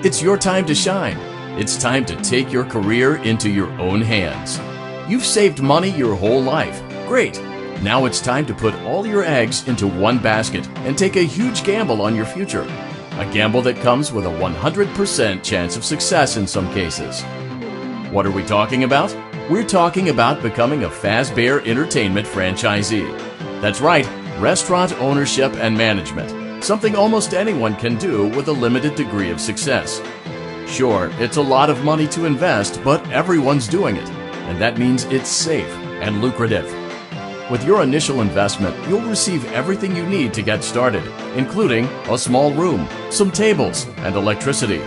It's your time to shine. It's time to take your career into your own hands. You've saved money your whole life. Great. Now it's time to put all your eggs into one basket and take a huge gamble on your future. A gamble that comes with a 100% chance of success in some cases. What are we talking about? We're talking about becoming a Fazbear Entertainment franchisee. That's right, restaurant ownership and management. Something almost anyone can do with a limited degree of success. Sure, it's a lot of money to invest, but everyone's doing it. And that means it's safe and lucrative. With your initial investment, you'll receive everything you need to get started, including a small room, some tables, and electricity.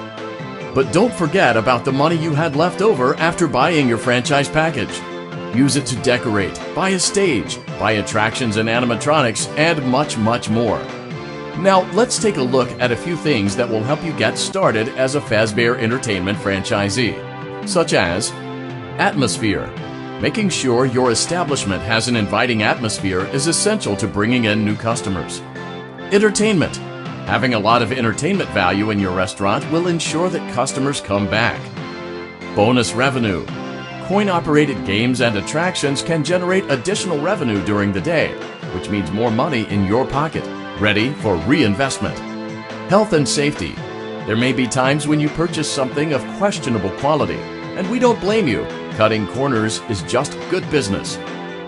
But don't forget about the money you had left over after buying your franchise package. Use it to decorate, buy a stage, buy attractions and animatronics, and much, much more. Now, let's take a look at a few things that will help you get started as a Fazbear Entertainment franchisee, such as atmosphere. Making sure your establishment has an inviting atmosphere is essential to bringing in new customers. Entertainment. Having a lot of entertainment value in your restaurant will ensure that customers come back. Bonus revenue. Coin-operated games and attractions can generate additional revenue during the day, which means more money in your pocket, ready for reinvestment. Health and safety. There may be times when you purchase something of questionable quality, and we don't blame you. Cutting corners is just good business.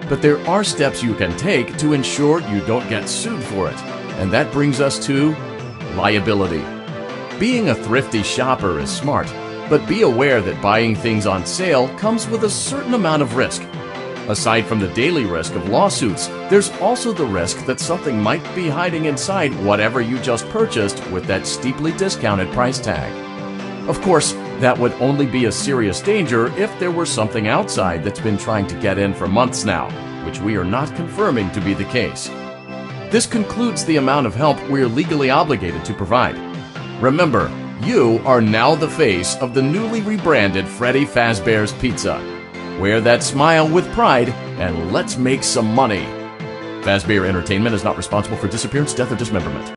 But there are steps you can take to ensure you don't get sued for it, and that brings us to liability. Being a thrifty shopper is smart, but be aware that buying things on sale comes with a certain amount of risk. Aside from the daily risk of lawsuits, there's also the risk that something might be hiding inside whatever you just purchased with that steeply discounted price tag. Of course, that would only be a serious danger if there were something outside that's been trying to get in for months now, which we are not confirming to be the case. This concludes the amount of help we're legally obligated to provide. Remember, you are now the face of the newly rebranded Freddy Fazbear's Pizza. Wear that smile with pride, and let's make some money. Fazbear Entertainment is not responsible for disappearance, death, or dismemberment.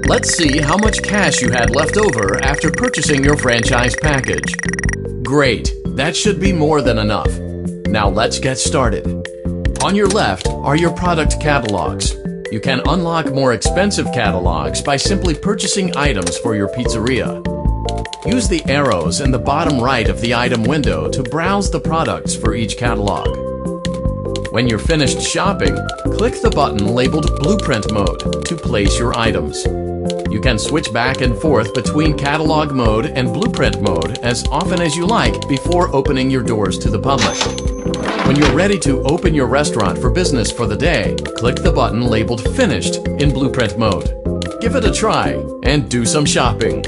Let's see how much cash you had left over after purchasing your franchise package. Great, that should be more than enough. Now let's get started. On your left are your product catalogs. You can unlock more expensive catalogs by simply purchasing items for your pizzeria. Use the arrows in the bottom right of the item window to browse the products for each catalog. When you're finished shopping, click the button labeled Blueprint Mode to place your items. You can switch back and forth between Catalog Mode and Blueprint Mode as often as you like before opening your doors to the public. When you're ready to open your restaurant for business for the day, click the button labeled Finished in Blueprint Mode. Give it a try and do some shopping.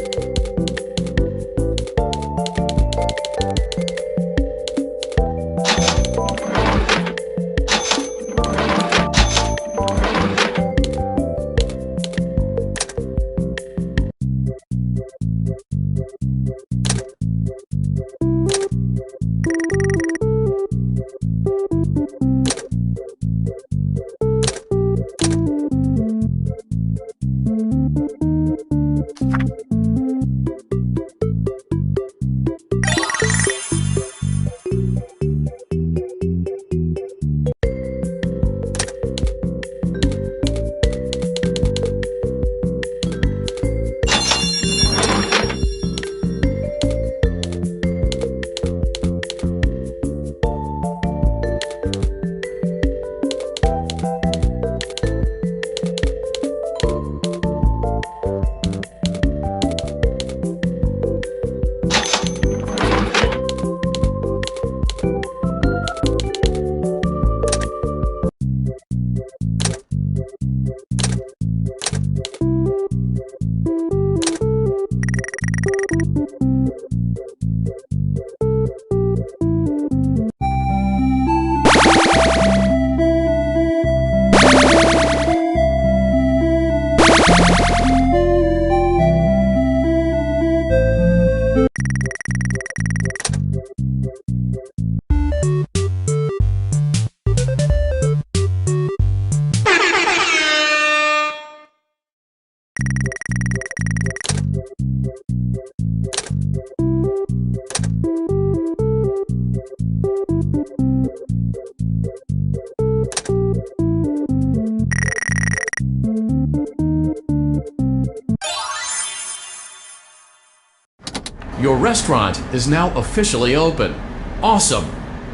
Your restaurant is now officially open. Awesome!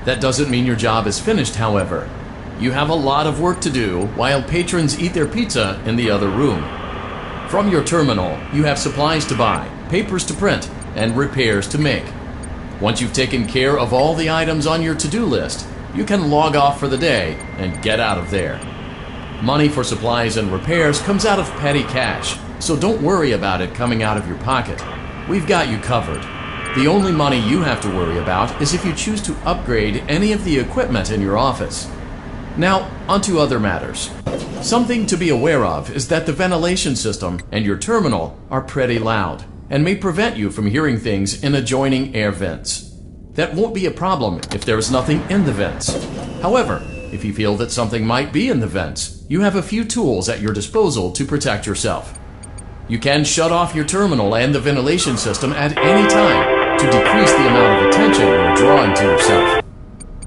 That doesn't mean your job is finished, however. You have a lot of work to do while patrons eat their pizza in the other room. From your terminal, you have supplies to buy, papers to print, and repairs to make. Once you've taken care of all the items on your to-do list, you can log off for the day and get out of there. Money for supplies and repairs comes out of petty cash, so don't worry about it coming out of your pocket. We've got you covered. The only money you have to worry about is if you choose to upgrade any of the equipment in your office. Now, onto other matters. Something to be aware of is that the ventilation system and your terminal are pretty loud and may prevent you from hearing things in adjoining air vents. That won't be a problem if there is nothing in the vents. However, if you feel that something might be in the vents, you have a few tools at your disposal to protect yourself. You can shut off your terminal and the ventilation system at any time to decrease the amount of attention you're drawing to yourself.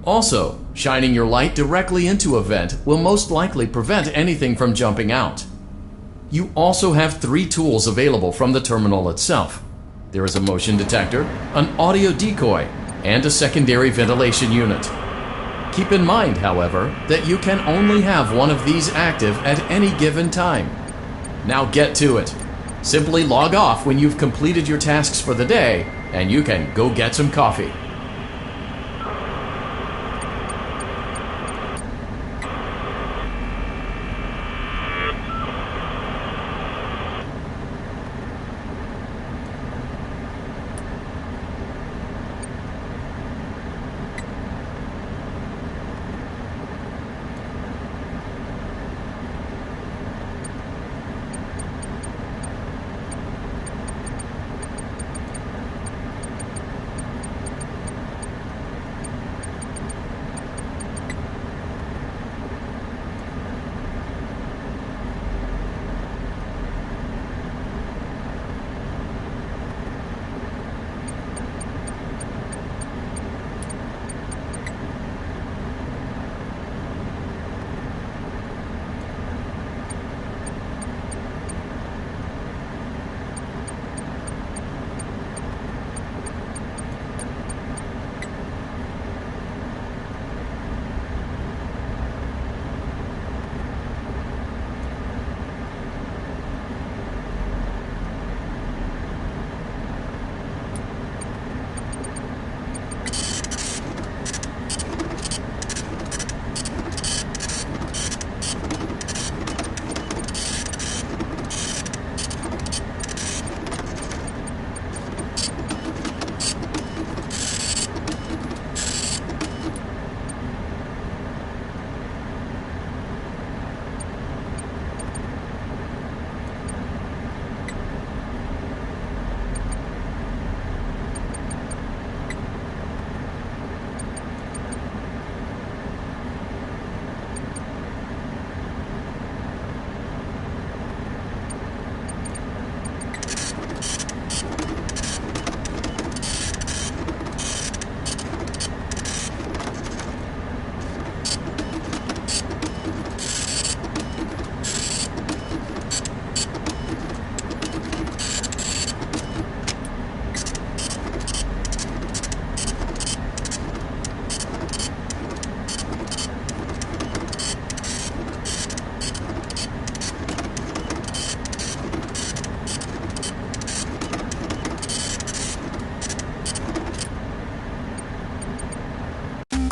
Also, shining your light directly into a vent will most likely prevent anything from jumping out. You also have 3 tools available from the terminal itself. There is a motion detector, an audio decoy, and a secondary ventilation unit. Keep in mind, however, that you can only have one of these active at any given time. Now get to it. Simply log off when you've completed your tasks for the day, and you can go get some coffee.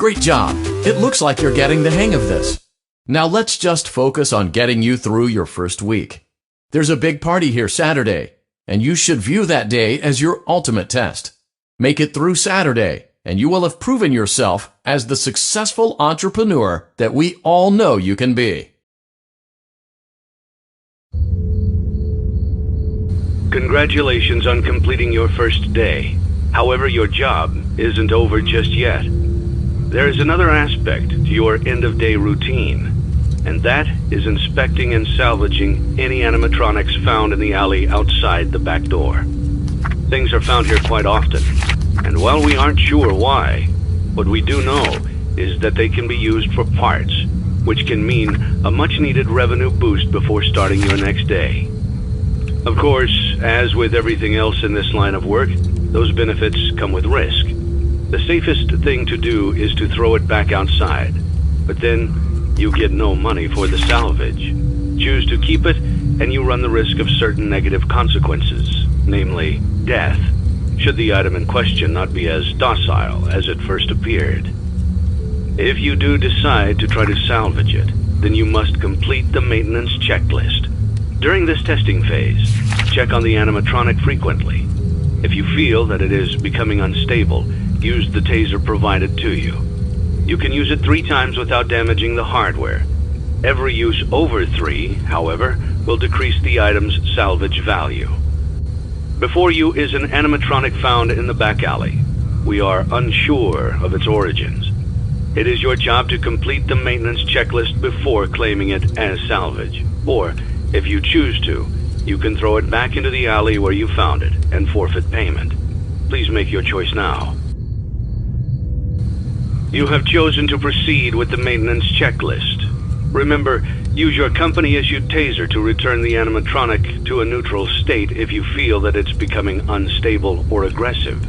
Great job. It looks like you're getting the hang of this. Now let's just focus on getting you through your first week. There's a big party here Saturday, and you should view that day as your ultimate test. Make it through Saturday, and you will have proven yourself as the successful entrepreneur that we all know you can be. Congratulations on completing your first day. However, your job isn't over just yet. There is another aspect to your end-of-day routine, and that is inspecting and salvaging any animatronics found in the alley outside the back door. Things are found here quite often, and while we aren't sure why, what we do know is that they can be used for parts, which can mean a much-needed revenue boost before starting your next day. Of course, as with everything else in this line of work, those benefits come with risk. The safest thing to do is to throw it back outside, but then you get no money for the salvage. Choose to keep it, and you run the risk of certain negative consequences, namely death, should the item in question not be as docile as it first appeared. If you do decide to try to salvage it, then you must complete the maintenance checklist. During this testing phase, check on the animatronic frequently. If you feel that it is becoming unstable, use the taser provided to you. You can use it 3 times without damaging the hardware. Every use over 3, however, will decrease the item's salvage value. Before you is an animatronic found in the back alley. We are unsure of its origins. It is your job to complete the maintenance checklist before claiming it as salvage. Or, if you choose to, you can throw it back into the alley where you found it and forfeit payment. Please make your choice now. You have chosen to proceed with the maintenance checklist. Remember, use your company-issued taser to return the animatronic to a neutral state if you feel that it's becoming unstable or aggressive.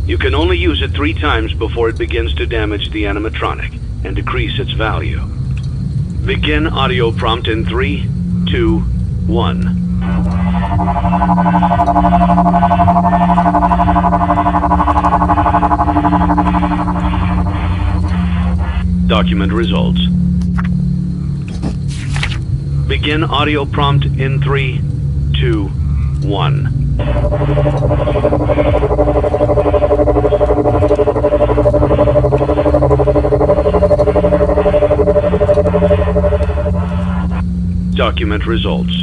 You can only use it 3 times before it begins to damage the animatronic and decrease its value. Begin audio prompt in 3, 2, 1. Document results. Begin audio prompt in 3, 2, 1. Document results.